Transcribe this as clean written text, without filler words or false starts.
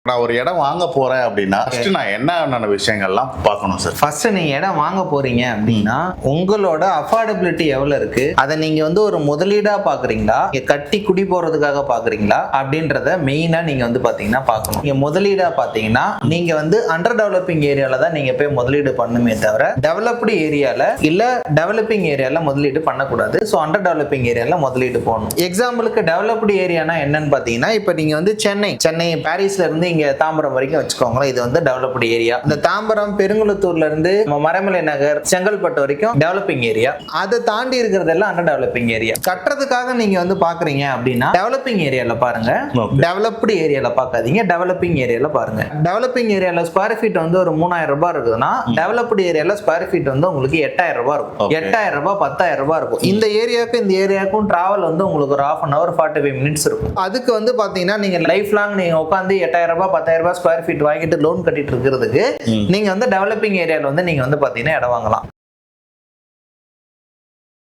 நான் ஒரு இடம் வாங்க போறேன் அப்படின்னா ஃபர்ஸ்ட் நான் என்னென்ன விஷயங்கள்லாம் பார்க்கணும் சார்? ஃபர்ஸ்ட் நீங்க இடம் வாங்க போறீங்க அப்படின்னா உங்களோட அஃபோர்டபிலிட்டி எவ்வளவு இருக்கு, அதை நீங்க வந்து ஒரு முதலீடா பாக்குறீங்களா, கட்டி குடி போறதுக்காக பாக்குறீங்களா அப்படின்றத மெயினா நீங்க வந்து பாத்தீங்கன்னா பார்க்கணும். நீங்க முதலீடா பாத்தீங்கன்னா நீங்க வந்து அண்டர் டெவலப்பிங் ஏரியால தான் நீங்க போய் முதலீடு பண்ணுமே தவிர டெவலப்டு ஏரியால இல்ல டெவலப்பிங் ஏரியால முதலீடு பண்ணக்கூடாது. ஸோ அண்டர் டெவலப்பிங் ஏரியால முதலீடு போகணும். எக்ஸாம்பிளுக்கு டெவலப்டு ஏரியானா என்னன்னு பாத்தீங்கன்னா இப்ப நீங்க வந்து சென்னை பாரிஸ்ல இருந்து இங்க தாம்பரம் வரைக்கும் வச்சுக்கோங்களேன், இது வந்து டெவலப்டு ஏரியா. இந்த தாம்பரம் பெருங்குளத்தூர்ல இருந்து மறைமலை நகர் செங்கல்பட்டு வரைக்கும் டெவலப்பிங் ஏரியா. அதை தாண்டி இருக்கிறதெல்லாம் அண்டர் டெவலப்பிங் ஏரியா. கட்டுறதுக்காக நீங்க வந்து பாக்குறீங்க அப்படின்னா டெவலப்பிங் ஏரியால பாருங்க, டெவலப்டு ஏரியால பாக்காதீங்க, டெவலப்பிங் ஏரியால பாருங்க. டெவலப்பிங் ஏரியால ஸ்கொயர் ஃபீட் வந்து ஒரு 3000 ரூபாய் இருக்குதுன்னா டெவலப்டு ஏரியால ஸ்கொயர் ஃபீட் வந்து உங்களுக்கு 8000 ரூபாய் இருக்கும். 8000 ரூபாய் 10,000 ரூபாய் இருக்கும். இந்த ஏரியாவுக்கு இந்த ஏரியாவுக்கும் டிராவல் வந்து உங்களுக்கு ஒரு 1/2 hour 45 minutes இருக்கும். அதுக்கு வந்து பாத்தீங்கன்னா நீங்க லைஃப் லாங் நீங்க உட்காந்து 8000 ரூபாய் 10,000 ரூபாய் ஸ்கொயர் ஃபீட் வாங்கிட்டு லோன் கட்டிட்டு இருக்கிறதுக்கு நீங்க வந்து டெவலப்பிங் ஏரியால வந்து நீங்க வந்து பாத்தீங்கன்னா இடம் வாங்கலாம்.